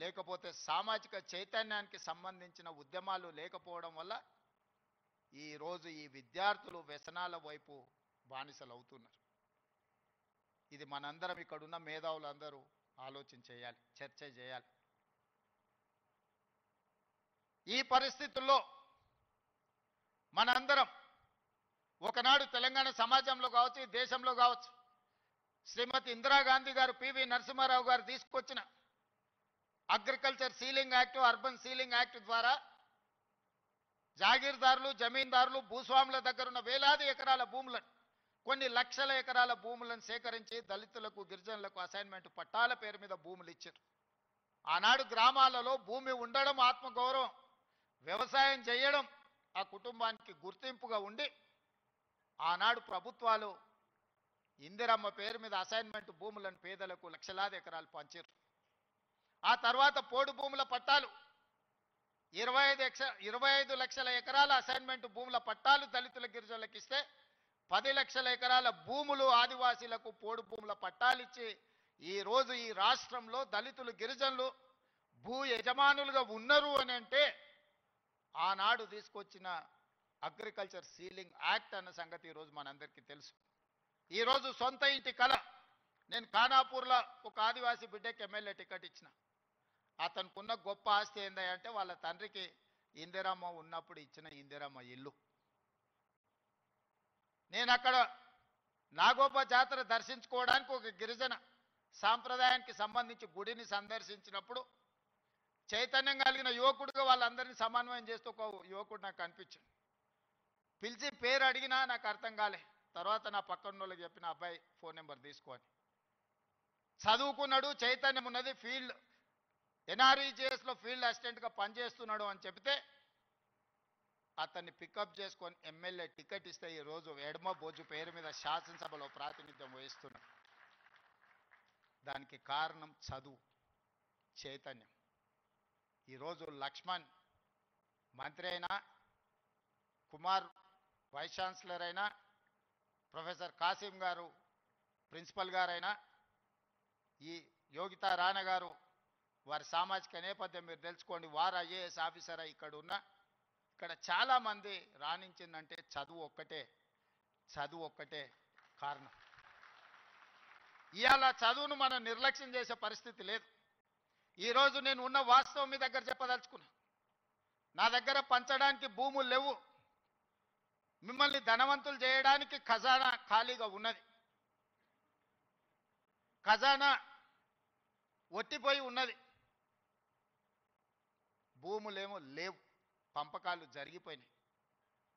లేకపోతే సామాజిక చైతన్యానికి సంబంధించిన ఉద్యమాలు లేకపోవడం వల్ల ఈరోజు ఈ విద్యార్థులు వ్యసనాల వైపు బానిసలు అవుతున్నారు. ఇది మనందరం ఇక్కడున్న మేధావులందరూ ఆలోచన చేయాలి, చర్చ చేయాలి. ఈ పరిస్థితుల్లో మనందరం ఒకనాడు తెలంగాణ సమాజంలో కావచ్చు, ఈ దేశంలో కావచ్చు, శ్రీమతి ఇందిరాగాంధీ గారు, పివి నరసింహారావు గారు తీసుకొచ్చిన agriculture ceiling act, urban ceiling act ద్వారా జాగీర్దారులు, జమీందారులు, భూస్వాముల దగ్గర ఉన్న వేలాది ఎకరాల భూములను, కొన్ని లక్షల ఎకరాల భూములను సేకరించి దళితులకు, గిరిజనులకు అసైన్మెంట్ పట్టాల పేరు మీద భూములు ఇచ్చారు. ఆనాడు గ్రామాలలో భూమి ఉండడం ఆత్మగౌరవం, వ్యవసాయం చేయడం ఆ కుటుంబానికి గుర్తింపుగా ఉండి ఆనాడు ప్రభుత్వాలు ఇందిరమ్మ పేరు మీద అసైన్మెంట్ భూములను పేదలకు లక్షలాది ఎకరాలు పంచారు. ఆ తర్వాత పోడు భూముల పట్టాలు 25 లక్షల ఎకరాల అసైన్మెంట్ భూముల పట్టాలు దళితుల, గిరిజనులకు ఇస్తే 10 లక్షల ఎకరాల భూములు ఆదివాసీలకు పోడు భూముల పట్టాలిచ్చి ఈరోజు ఈ రాష్ట్రంలో దళితులు, గిరిజనులు భూ యజమానులుగా ఉన్నారు అని అంటే ఆనాడు తీసుకొచ్చిన అగ్రికల్చర్ సీలింగ్ యాక్ట్ అన్న సంగతి ఈరోజు మనందరికీ తెలుసు. ఈరోజు సొంత ఇంటి కళ. నేను ఖానాపూర్లో ఒక ఆదివాసీ బిడ్డకి ఎమ్మెల్యే టికెట్ ఇచ్చిన. అతనుకున్న గొప్ప ఆస్తి ఏందంటే వాళ్ళ తండ్రికి ఇందిరమ్మ ఉన్నప్పుడు ఇచ్చిన ఇందిరమ్మ ఇల్లు. నేను అక్కడ నాగోప జాతర దర్శించుకోవడానికి ఒక గిరిజన సాంప్రదాయానికి సంబంధించి గుడిని సందర్శించినప్పుడు చైతన్యం కలిగిన యువకుడిగా వాళ్ళందరినీ సమన్వయం చేస్తూ ఒక యువకుడు నాకు కనిపించింది. పిలిచి పేరు అడిగినా నాకు అర్థం కాలే. తర్వాత నా పక్కన వాళ్ళకి చెప్పిన, అబ్బాయి ఫోన్ నెంబర్ తీసుకోని. చదువుకున్నాడు, చైతన్యం ఉన్నది, ఫీల్డ్ ఎన్ఆర్ఈజేఎస్లో ఫీల్డ్ అసిస్టెంట్గా పనిచేస్తున్నాడు అని చెప్తే అతన్ని పికప్ చేసుకొని ఎమ్మెల్యే టికెట్ ఇస్తే ఈరోజు ఎడమ బొజ్జు పేరు మీద శాసనసభలో ప్రాతినిధ్యం వహిస్తున్నాడు. దానికి కారణం చదువు, చైతన్యం. ఈరోజు లక్ష్మణ్ మంత్రి అయినా, కుమార్ వైస్ ఛాన్సలర్ అయినా, ప్రొఫెసర్ కాసిం గారు ప్రిన్సిపల్ గారైనా, ఈ యోగితా రాణా గారు వారి సామాజిక నేపథ్యం మీరు తెలుసుకోండి, వారు ఐఏఎస్ ఆఫీసర్ ఇక్కడ ఉన్న, ఇక్కడ చాలామంది రాణించిందంటే చదువు ఒక్కటే కారణం. ఇవాళ చదువును మనం నిర్లక్ష్యం చేసే పరిస్థితి లేదు. ఈరోజు నేను ఉన్న వాస్తవం మీ దగ్గర చెప్పదలుచుకున్నా. నా దగ్గర పంచడానికి భూములు లేవు. మిమ్మల్ని ధనవంతులు చేయడానికి ఖజానా ఖాళీగా ఉన్నది. ఖజానా ఒట్టిపోయి ఉన్నది. భూములేమో లేవు, పంపకాలు జరిగిపోయినాయి.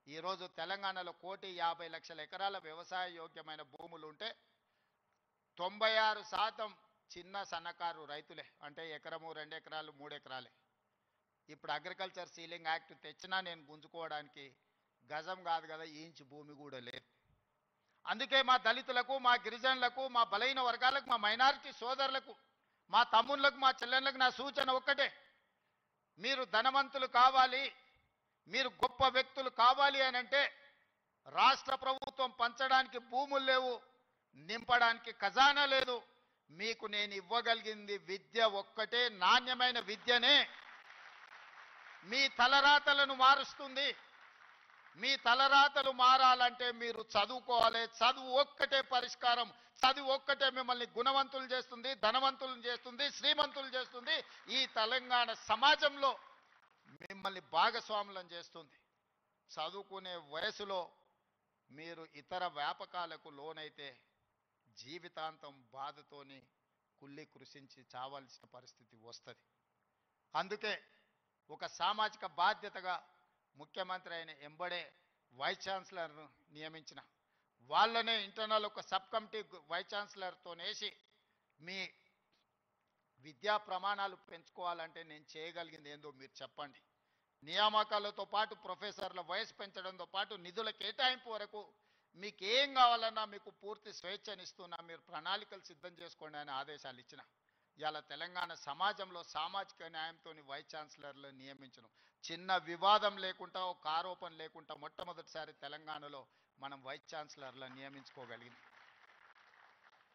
ఈరోజు తెలంగాణలో 1,50,00,000 ఎకరాల వ్యవసాయ యోగ్యమైన భూములు ఉంటే 96% చిన్న సన్నకారు రైతులే. అంటే ఎకరము, 2 ఎకరాలు, 3 ఎకరాలే. ఇప్పుడు అగ్రికల్చర్ సీలింగ్ యాక్ట్ తెచ్చినా నేను గుంజుకోవడానికి గజం కాదు కదా, ఇంచు భూమి కూడా లేదు. అందుకే మా దళితులకు, మా గిరిజనులకు, మా బలైన వర్గాలకు, మా మైనారిటీ సోదరులకు, మా తమ్ముళ్ళకు, మా చెల్లెళ్ళకు నా సూచన ఒక్కటే, మీరు ధనవంతులు కావాలి, మీరు గొప్ప వ్యక్తులు కావాలి అని అంటే రాష్ట్ర ప్రభుత్వం పంచడానికి భూములు లేవు, నింపడానికి ఖజానా లేదు. మీకు నేను ఇవ్వగలిగింది విద్య ఒక్కటే, నాణ్యమైన విద్యనే. మీ తలరాతలను మారుస్తుంది. మీ తలరాతలు మారాలంటే మీరు చదువుకోవాలి. చదువు ఒక్కటే పరిష్కారం. చదువు ఒక్కటే మిమ్మల్ని గుణవంతులు చేస్తుంది, ధనవంతులను చేస్తుంది, శ్రీమంతులు చేస్తుంది. ఈ తెలంగాణ సమాజంలో మిమ్మల్ని భాగస్వాములను చేస్తుంది. చదువుకునే వయసులో మీరు ఇతర వ్యాపకాలకు లోనైతే జీవితాంతం బాధతోని కుళ్ళి కృషించి చావాల్సిన పరిస్థితి వస్తుంది. అందుకే ఒక సామాజిక బాధ్యతగా ముఖ్యమంత్రి అయిన ఎంబడే వైస్ ఛాన్సలర్ను నియమించిన. వాళ్ళనే ఇంటర్నల్ ఒక సబ్ కమిటీ వైస్ ఛాన్సలర్తో వేసి మీ విద్యా ప్రమాణాలు పెంచుకోవాలంటే నేను చేయగలిగింది ఏందో మీరు చెప్పండి. నియామకాలతో పాటు ప్రొఫెసర్ల వయసు పెంచడంతో పాటు నిధుల కేటాయింపు వరకు మీకు ఏం కావాలన్నా మీకు పూర్తి స్వేచ్ఛనిస్తున్నా, మీరు ప్రణాళికలు సిద్ధం చేసుకోండి అని ఆదేశాలు ఇచ్చిన. ఇవాళ తెలంగాణ సమాజంలో సామాజిక న్యాయంతో వైస్ ఛాన్సలర్లను నియమించడం, చిన్న వివాదం లేకుండా, ఒక ఆరోపణ లేకుండా మొట్టమొదటిసారి తెలంగాణలో మనం వైస్ ఛాన్సలర్లను నియమించుకోగలిగింది.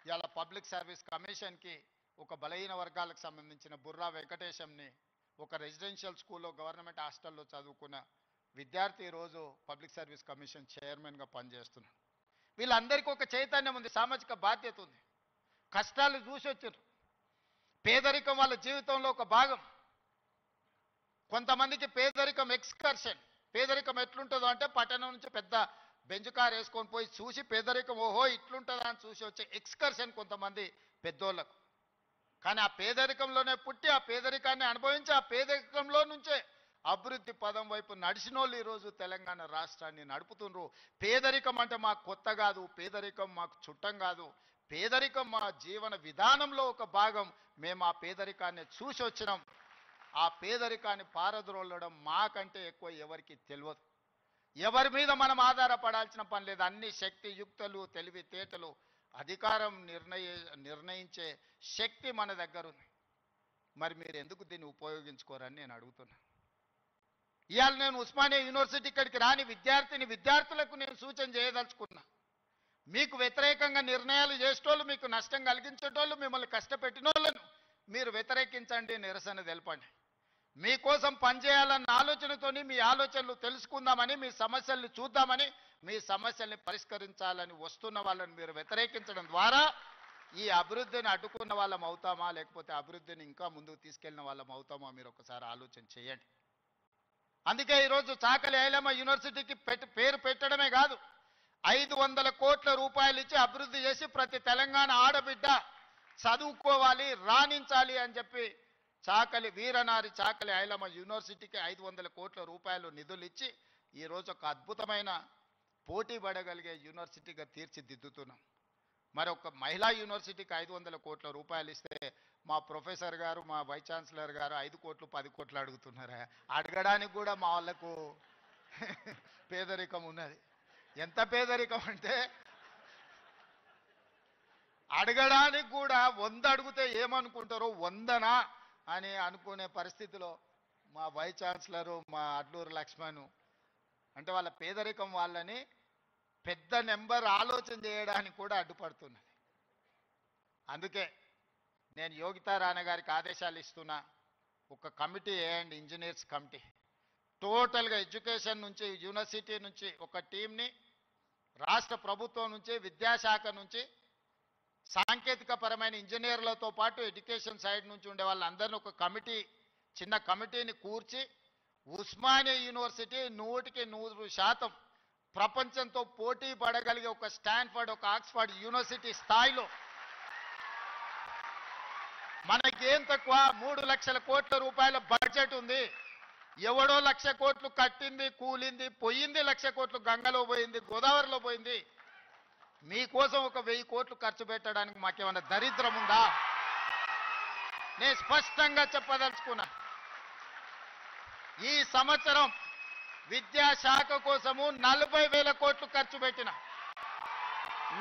ఇవాళ పబ్లిక్ సర్వీస్ కమిషన్కి ఒక బలహీన వర్గాలకు సంబంధించిన బుర్రా వెంకటేశంని ఒక రెసిడెన్షియల్ స్కూల్లో గవర్నమెంట్ హాస్టల్లో చదువుకున్న విద్యార్థి ఈరోజు పబ్లిక్ సర్వీస్ కమిషన్ చైర్మన్గా పనిచేస్తున్నాడు. వీళ్ళందరికీ ఒక చైతన్యం ఉంది, సామాజిక బాధ్యత ఉంది, కష్టాలు చూసి వచ్చారు. పేదరికం వాళ్ళ జీవితంలో ఒక భాగం. కొంతమందికి పేదరికం ఎక్స్కర్షన్. పేదరికం ఎట్లుంటుందో అంటే పట్టణం నుంచి పెద్ద బెంచ్ కార్ వేసుకొని పోయి చూసి పేదరికం ఓహో ఇట్లుంటుందా అని చూసి వచ్చే ఎక్స్కర్షన్ కొంతమంది పెద్దోళ్ళకు. కానీ ఆ పేదరికంలోనే పుట్టి ఆ పేదరికాన్ని అనుభవించి ఆ పేదరికంలో నుంచే అభివృద్ధి పదం వైపు నడిచిన వాళ్ళు ఈరోజు తెలంగాణ రాష్ట్రాన్ని నడుపుతున్నారు. పేదరికం అంటే మాకు కొత్త కాదు, పేదరికం మాకు చుట్టం కాదు, పేదరికం మా జీవన విధానంలో ఒక భాగం. మేము ఆ పేదరికాన్ని చూసి వచ్చినాం. ఆ పేదరికాన్ని పారద్రోలడం మాకంటే ఎక్కువ ఎవరికి తెలియదు. ఎవరి మీద మనం ఆధారపడాల్సిన పని లేదు. అన్ని శక్తియుక్తులు, తెలివితేటలు, అధికారం నిర్ణయించే శక్తి మన దగ్గర ఉంది. మరి మీరు ఎందుకు దీన్ని ఉపయోగించుకోరని నేను అడుగుతున్నా. ఇవాళ నేను ఉస్మానియా యూనివర్సిటీ ఇక్కడికి రాని విద్యార్థులకు నేను సూచన చేయదలుచుకున్నా. మీకు వ్యతిరేకంగా నిర్ణయాలు చేసేటోళ్ళు, మీకు నష్టం కలిగించేటోళ్ళు, మిమ్మల్ని కష్టపెట్టిన వాళ్ళను మీరు వ్యతిరేకించండి, నిరసన తెలపండి. మీకోసం పనిచేయాలన్న ఆలోచనతోని మీ ఆలోచనలు తెలుసుకుందామని, మీ సమస్యల్ని చూద్దామని, మీ సమస్యల్ని పరిష్కరించాలని వస్తున్న వాళ్ళని మీరు వ్యతిరేకించడం ద్వారా ఈ అభివృద్ధిని అడ్డుకున్న వాళ్ళం అవుతామా, లేకపోతే అభివృద్ధిని ఇంకా ముందుకు తీసుకెళ్లిన వాళ్ళం అవుతామా మీరు ఒకసారి ఆలోచన చేయండి. అందుకే ఈరోజు చాకలి ఐలమ్మ యూనివర్సిటీకి పేరు పెట్టడమే కాదు, 500 కోట్ల రూపాయలు ఇచ్చి అభివృద్ధి చేసి ప్రతి తెలంగాణ ఆడబిడ్డ చదువుకోవాలి, రాణించాలి అని చెప్పి వీరనారి చాకలి ఐలమ్మ యూనివర్సిటీకి 500 కోట్ల రూపాయలు నిధులు ఇచ్చి ఈరోజు ఒక అద్భుతమైన పోటీ పడగలిగే యూనివర్సిటీగా తీర్చిదిద్దుతున్నాం. మరి ఒక మహిళా యూనివర్సిటీకి 500 కోట్ల రూపాయలు ఇస్తే మా ప్రొఫెసర్ గారు, మా వైస్ ఛాన్సలర్ గారు 5 కోట్లు 10 కోట్లు అడుగుతున్నారా? అడగడానికి కూడా మా వాళ్ళకు పేదరికం ఉన్నది. ఎంత పేదరికం అంటే అడగడానికి కూడా 100 అడిగితే ఏమనుకుంటారో 100నా అని అనుకునే పరిస్థితిలో మా వైస్ ఛాన్సలరు, మా అడ్లూరు లక్ష్మణ్ అంటే వాళ్ళ పేదరికం వాళ్ళని పెద్ద నెంబర్ ఆలోచన చేయడానికి కూడా అడ్డుపడుతున్నది. అందుకే నేను యోగితా రాణా గారికి ఆదేశాలు ఇస్తున్నా. ఒక కమిటీ వేయండి, ఇంజనీర్స్ కమిటీ. టోటల్గా ఎడ్యుకేషన్ నుంచి, యూనివర్సిటీ నుంచి ఒక టీంని, రాష్ట్ర ప్రభుత్వం నుంచి, విద్యాశాఖ నుంచి, సాంకేతిక పరమైన ఇంజనీర్లతో పాటు ఎడ్యుకేషన్ సైడ్ నుంచి ఉండే వాళ్ళందరినీ ఒక కమిటీ, చిన్న కమిటీని కూర్చి ఉస్మానియా యూనివర్సిటీ 100% ప్రపంచంతో పోటీ పడగలిగే ఒక స్టాన్ఫర్డ్, ఒక ఆక్స్ఫర్డ్ యూనివర్సిటీ స్థాయిలో మనకేం తక్కువ 3 లక్షల కోట్ల రూపాయల బడ్జెట్ ఉంది. ఎవడో 1,00,000 కోట్లు కట్టింది, కూలింది, పోయింది, 1,00,000 కోట్లు గంగలో పోయింది, గోదావరిలో పోయింది. మీకోసం ఒక 1000 కోట్లు ఖర్చు పెట్టడానికి మాకేమన్నా దరిద్రం ఉందా? నేను స్పష్టంగా చెప్పదలుచుకున్నా. ఈ సంవత్సరం విద్యాశాఖ కోసము 40,000 కోట్లు ఖర్చు పెట్టిన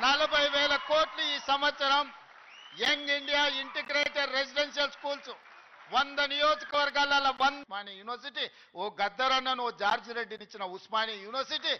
40,000 కోట్లు ఈ సంవత్సరం young India integrated residential schools 100 నియోజకవర్గాల ఉస్మానియా యూనివర్సిటీ, ఓ గద్దరన్నను, ఓ జార్జి రెడ్డిని ఇచ్చిన ఉస్మానియా యూనివర్సిటీ,